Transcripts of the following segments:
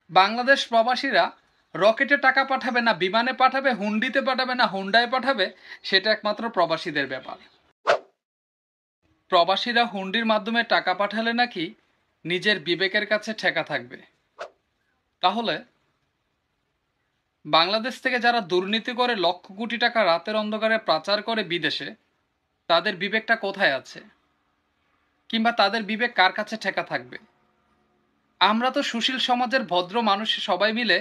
বাংলাদেশ প্রবাসীরা রকেটে টাকা পাঠাবে না বিমানে পাঠাবে, হুন্ডিতে পাঠাবে না হুন্ডায় পাঠাবে, সেটা একমাত্র প্রবাসীদের ব্যাপার। প্রবাসীরা হুন্ডির মাধ্যমে টাকা পাঠালে নাকি নিজের বিবেকের কাছে ঠেকা থাকবে। তাহলে বাংলাদেশ থেকে যারা দুর্নীতি করে লক্ষ কোটি টাকা রাতের অন্ধকারে পাচার করে বিদেশে, তাদের বিবেকটা কোথায় আছে? কিংবা তাদের বিবেক কার কাছে ঠেকা থাকবে? আমরা তো সুশীল সমাজের ভদ্র মানুষ সবাই মিলে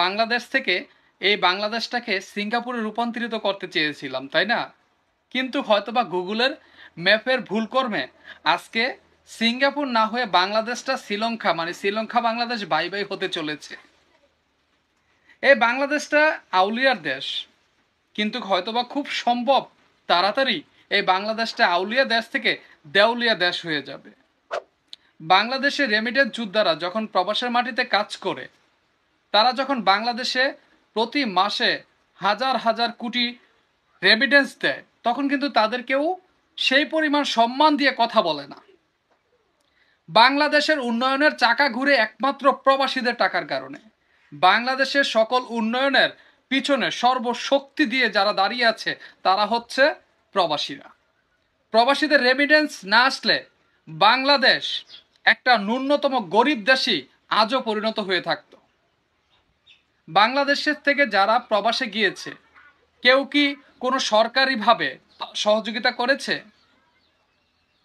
বাংলাদেশ থেকে এই বাংলাদেশটাকে সিঙ্গাপুরে রূপান্তরিত করতে চেয়েছিলাম, তাই না? কিন্তু হয়তোবা গুগলের ম্যাপের ভুল কর্মে আজকে সিঙ্গাপুর না হয়ে বাংলাদেশটা শ্রীলঙ্কা, মানে শ্রীলঙ্কা বাংলাদেশ বাই বাই হতে চলেছে। এই বাংলাদেশটা আউলিয়ার দেশ, কিন্তু হয়তোবা খুব সম্ভব তাড়াতাড়ি এই বাংলাদেশটা আউলিয়া দেশ থেকে দেউলিয়া দেশ হয়ে যাবে। বাংলাদেশের রেমিটেন্স যোদ্ধারা যখন প্রবাসের মাটিতে কাজ করে, তারা যখন বাংলাদেশে প্রতি মাসে হাজার হাজার কোটি রেমিটেন্স দেয়, তখন কিন্তু তাদেরকেও সেই পরিমাণ সম্মান দিয়ে কথা বলে না। বাংলাদেশের উন্নয়নের চাকা ঘুরে একমাত্র প্রবাসীদের টাকার কারণে। বাংলাদেশের সকল উন্নয়নের পিছনে সর্বশক্তি দিয়ে যারা দাঁড়িয়ে আছে তারা হচ্ছে প্রবাসীরা। প্রবাসীদের রেমিটেন্স না আসলে বাংলাদেশ একটা ন্যূনতম গরিব দেশই আজও পরিণত হয়ে থাকত। বাংলাদেশের থেকে যারা প্রবাসে গিয়েছে, কেউ কি কোনো সরকারিভাবে সহযোগিতা করেছে?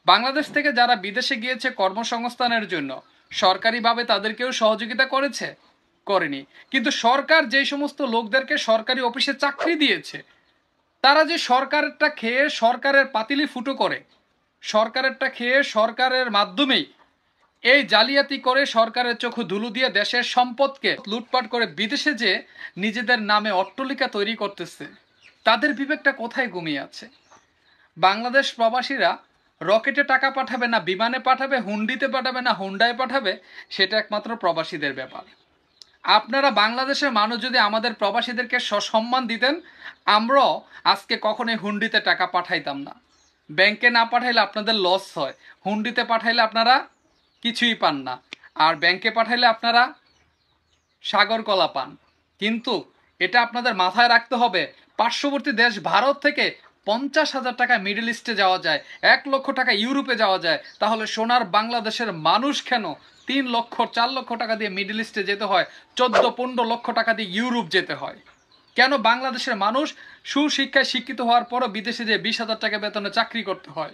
বাংলাদেশ থেকে যারা বিদেশে গিয়েছে কর্মসংস্থানের জন্য, সরকারিভাবে তাদেরকেও সহযোগিতা করেছে? করেনি। কিন্তু সরকার যেই সমস্ত লোকদেরকে সরকারি অফিসে চাকরি দিয়েছে, তারা যে সরকারেরটা খেয়ে সরকারের পাতিলি ফুটো করে, সরকারেরটা খেয়ে সরকারের মাধ্যমেই এই জালিয়াতি করে সরকারের চোখে ধুলো দিয়ে দেশের সম্পদকে লুটপাট করে বিদেশে যে নিজেদের নামে অট্টালিকা তৈরি করতেছে, তাদের বিবেকটা কোথায় ঘুমিয়ে আছে? বাংলাদেশ প্রবাসীরা রকেটে টাকা পাঠাবে না বিমানে পাঠাবে, হুন্ডিতে পাঠাবে না হুন্ডায় পাঠাবে, সেটা একমাত্র প্রবাসীদের ব্যাপার। আপনারা বাংলাদেশের মানুষ যদি আমাদের প্রবাসীদেরকে সসম্মান দিতেন, আমরাও আজকে কখনোই হুন্ডিতে টাকা পাঠাইতাম না। ব্যাংকে না পাঠাইলে আপনাদের লস হয়, হুন্ডিতে পাঠাইলে আপনারা কিছুই পান না, আর ব্যাংকে পাঠাইলে আপনারা সাগর কলা পান। কিন্তু এটা আপনাদের মাথায় রাখতে হবে, পার্শ্ববর্তী দেশ ভারত থেকে 50,000 টাকা মিডল ইস্টে যাওয়া যায়, 1 লক্ষ টাকা ইউরোপে যাওয়া যায়, তাহলে সোনার বাংলাদেশের মানুষ কেন 3 লক্ষ 4 লক্ষ টাকা দিয়ে মিডল ইস্টে যেতে হয়, 14-15 লক্ষ টাকা দিয়ে ইউরোপ যেতে হয়? কেন বাংলাদেশের মানুষ সুশিক্ষায় শিক্ষিত হওয়ার পরও বিদেশে যে 20,000 টাকা বেতনে চাকরি করতে হয়?